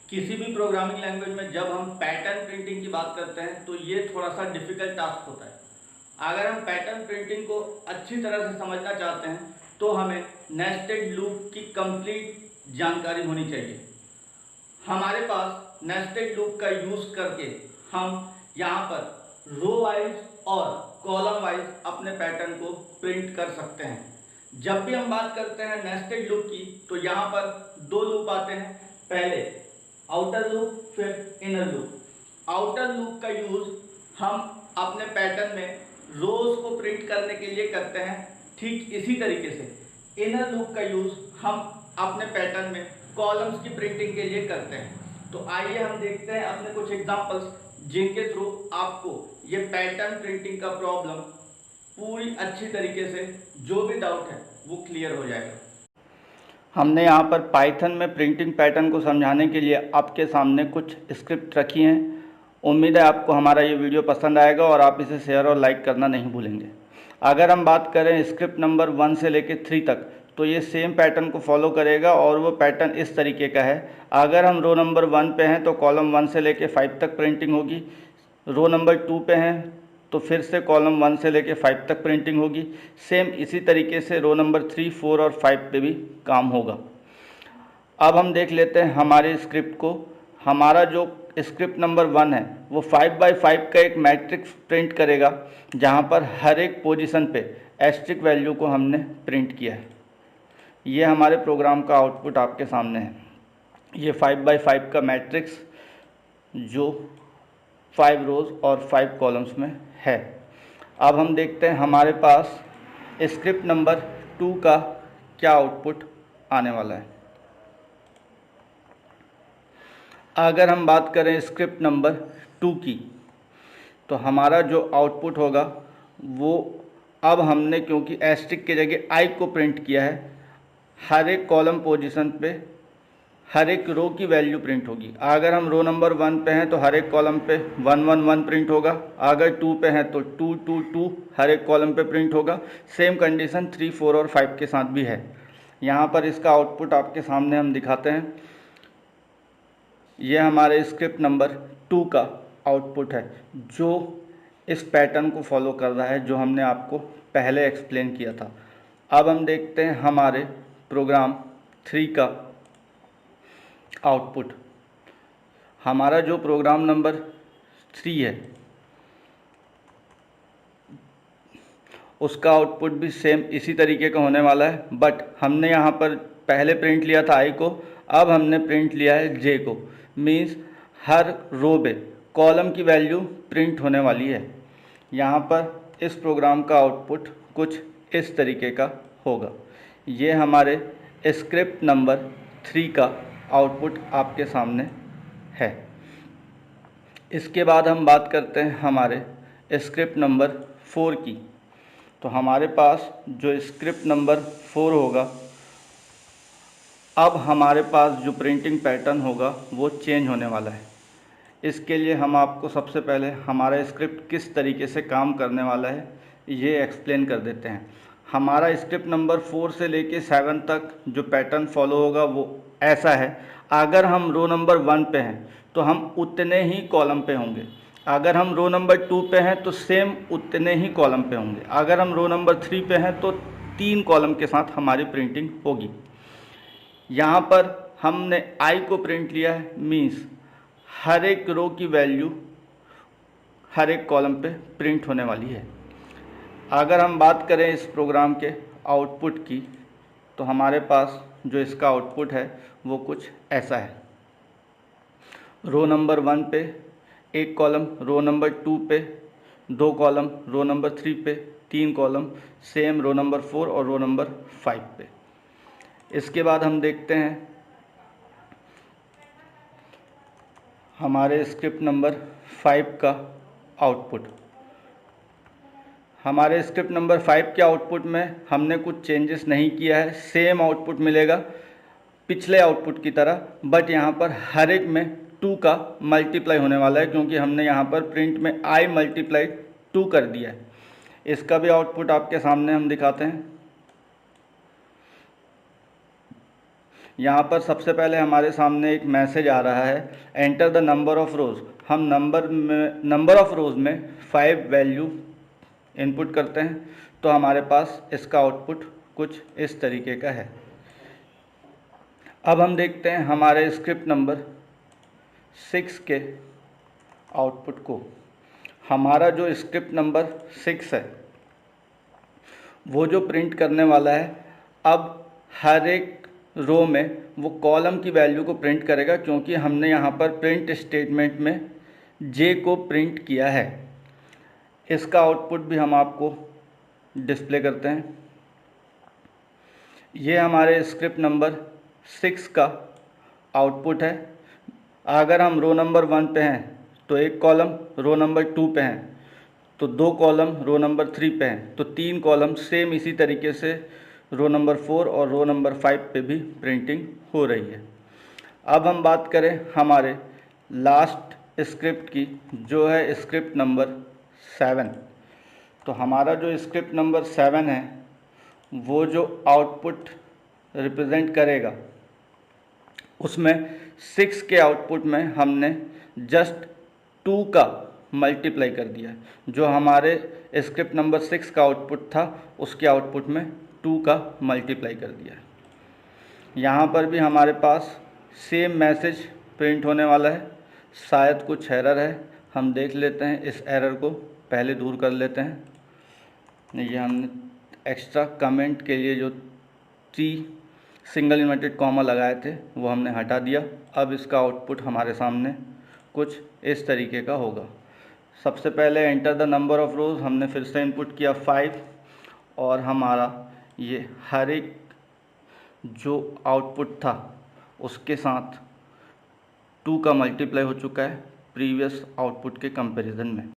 किसी भी programming language में जब हम पैटर्न प्रिंटिंग की बात करते हैं तो ये थोड़ा सा डिफिकल्ट टास्क होता है। अगर हम पैटर्न प्रिंटिंग को अच्छी तरह से समझना चाहते हैं तो हमें नेस्टेड लूप की कंप्लीट जानकारी होनी चाहिए। हमारे पास नेस्टेड लूप का यूज करके हम यहाँ पर रो वाइज और कॉलम वाइज अपने पैटर्न को प्रिंट कर सकते हैं। जब भी हम बात करते हैं नेस्टेड लूप की तो यहाँ पर दो लूप आते हैं, पहले आउटर लूप फिर इनर लूप। आउटर लूप का यूज हम अपने पैटर्न में रोज को प्रिंट करने के लिए करते हैं। ठीक इसी तरीके से इनर लूप का यूज हम अपने पैटर्न में कॉलम्स की प्रिंटिंग के लिए करते हैं। तो आइए हम देखते हैं अपने कुछ एग्जांपल्स जिनके थ्रू आपको ये पैटर्न प्रिंटिंग का प्रॉब्लम पूरी अच्छी तरीके से जो भी डाउट है वो क्लियर हो जाएगा। हमने यहाँ पर पाइथन में प्रिंटिंग पैटर्न को समझाने के लिए आपके सामने कुछ स्क्रिप्ट रखी हैं। उम्मीद है आपको हमारा ये वीडियो पसंद आएगा और आप इसे शेयर और लाइक करना नहीं भूलेंगे। अगर हम बात करें स्क्रिप्ट नंबर 1 से लेकर 3 तक तो ये सेम पैटर्न को फॉलो करेगा और वो पैटर्न इस तरीके का है। अगर हम रो नंबर 1 पे हैं तो कॉलम 1 से लेकर 5 तक प्रिंटिंग होगी। रो नंबर 2 पे हैं तो फिर से कॉलम 1 से लेकर 5 तक प्रिंटिंग होगी। सेम इसी तरीके से रो नंबर 3, 4 और 5 पे भी काम होगा। अब हम देख लेते हैं हमारे स्क्रिप्ट को। हमारा जो स्क्रिप्ट नंबर 1 है वो 5x5 का एक मैट्रिक्स प्रिंट करेगा जहाँ पर हर एक पोजीशन पे एस्ट्रिक वैल्यू को हमने प्रिंट किया है। ये हमारे प्रोग्राम का आउटपुट आपके सामने है। ये 5x5 का मैट्रिक्स जो 5 रोज़ और 5 कॉलम्स में है। अब हम देखते हैं हमारे पास स्क्रिप्ट नंबर 2 का क्या आउटपुट आने वाला है। अगर हम बात करें स्क्रिप्ट नंबर 2 की तो हमारा जो आउटपुट होगा वो, अब हमने क्योंकि एस्ट्रिक की जगह आई को प्रिंट किया है, हर एक कॉलम पोजीशन पे हर एक रो की वैल्यू प्रिंट होगी। अगर हम रो नंबर 1 पे हैं तो हर एक कॉलम पे 1 1 1 प्रिंट होगा। अगर 2 पे हैं तो 2 2 2 हर एक कॉलम पे प्रिंट होगा। सेम कंडीशन 3 4 और 5 के साथ भी है। यहाँ पर इसका आउटपुट आपके सामने हम दिखाते हैं। यह हमारे स्क्रिप्ट नंबर 2 का आउटपुट है जो इस पैटर्न को फॉलो कर रहा है जो हमने आपको पहले एक्सप्लेन किया था। अब हम देखते हैं हमारे प्रोग्राम 3 का आउटपुट। हमारा जो प्रोग्राम नंबर 3 है उसका आउटपुट भी सेम इसी तरीके का होने वाला है, बट हमने यहाँ पर पहले प्रिंट लिया था आई को, अब हमने प्रिंट लिया है जे को। मीन्स हर रो पे कॉलम की वैल्यू प्रिंट होने वाली है। यहाँ पर इस प्रोग्राम का आउटपुट कुछ इस तरीके का होगा। ये हमारे स्क्रिप्ट नंबर 3 का आउटपुट आपके सामने है। इसके बाद हम बात करते हैं हमारे स्क्रिप्ट नंबर 4 की। तो हमारे पास जो स्क्रिप्ट नंबर 4 होगा, अब हमारे पास जो प्रिंटिंग पैटर्न होगा वो चेंज होने वाला है। इसके लिए हम आपको सबसे पहले हमारा स्क्रिप्ट किस तरीके से काम करने वाला है ये एक्सप्लेन कर देते हैं। हमारा स्क्रिप्ट नंबर 4 से लेके 7 तक जो पैटर्न फॉलो होगा वो ऐसा है। अगर हम रो नंबर 1 पे हैं तो हम उतने ही कॉलम पे होंगे। अगर हम रो नंबर 2 पे हैं तो सेम उतने ही कॉलम पे होंगे। अगर हम रो नंबर 3 पे हैं तो 3 कॉलम के साथ हमारी प्रिंटिंग होगी। यहाँ पर हमने आई को प्रिंट लिया है, मीन्स हर एक रो की वैल्यू हर एक कॉलम पे प्रिंट होने वाली है। अगर हम बात करें इस प्रोग्राम के आउटपुट की तो हमारे पास जो इसका आउटपुट है वो कुछ ऐसा है। रो नंबर 1 पे एक कॉलम, रो नंबर 2 पे 2 कॉलम, रो नंबर 3 पे 3 कॉलम, सेम रो नंबर 4 और रो नंबर 5 पे। इसके बाद हम देखते हैं हमारे स्क्रिप्ट नंबर 5 का आउटपुट। हमारे स्क्रिप्ट नंबर 5 के आउटपुट में हमने कुछ चेंजेस नहीं किया है, सेम आउटपुट मिलेगा पिछले आउटपुट की तरह, बट यहाँ पर हर एक में 2 का मल्टीप्लाई होने वाला है क्योंकि हमने यहाँ पर प्रिंट में आई मल्टीप्लाई 2 कर दिया है। इसका भी आउटपुट आपके सामने हम दिखाते हैं। यहाँ पर सबसे पहले हमारे सामने एक मैसेज आ रहा है, एंटर द नंबर ऑफ़ रोज़। हम नंबर ऑफ़ रोज़ में 5 वैल्यू इनपुट करते हैं, तो हमारे पास इसका आउटपुट कुछ इस तरीके का है। अब हम देखते हैं हमारे स्क्रिप्ट नंबर 6 के आउटपुट को। हमारा जो स्क्रिप्ट नंबर 6 है वो जो प्रिंट करने वाला है, अब हर एक रो में वो कॉलम की वैल्यू को प्रिंट करेगा, क्योंकि हमने यहाँ पर प्रिंट स्टेटमेंट में जे को प्रिंट किया है। इसका आउटपुट भी हम आपको डिस्प्ले करते हैं। ये हमारे स्क्रिप्ट नंबर 6 का आउटपुट है। अगर हम रो नंबर 1 पे हैं तो एक कॉलम, रो नंबर 2 पे हैं तो 2 कॉलम रो नंबर 3 पे हैं, तो 3 कॉलम। सेम इसी तरीके से रो नंबर 4 और रो नंबर 5 पे भी प्रिंटिंग हो रही है। अब हम बात करें हमारे लास्ट स्क्रिप्ट की, जो है स्क्रिप्ट नंबर 7। तो हमारा जो स्क्रिप्ट नंबर 7 है वो जो आउटपुट रिप्रेजेंट करेगा, उसमें 6 के आउटपुट में हमने जस्ट 2 का मल्टीप्लाई कर दिया है। जो हमारे स्क्रिप्ट नंबर 6 का आउटपुट था उसके आउटपुट में 2 का मल्टीप्लाई कर दिया है। यहाँ पर भी हमारे पास सेम मैसेज प्रिंट होने वाला है। शायद कुछ एरर है, हम देख लेते हैं। इस एरर को पहले दूर कर लेते हैं। ये हमने एक्स्ट्रा कमेंट के लिए जो 3 सिंगल इन्वर्टेड कॉमा लगाए थे वो हमने हटा दिया। अब इसका आउटपुट हमारे सामने कुछ इस तरीके का होगा। सबसे पहले एंटर द नंबर ऑफ़ रोज़ हमने फिर से इनपुट किया 5, और हमारा ये हर एक जो आउटपुट था उसके साथ 2 का मल्टीप्लाई हो चुका है प्रीवियस आउटपुट के कंपैरिजन में।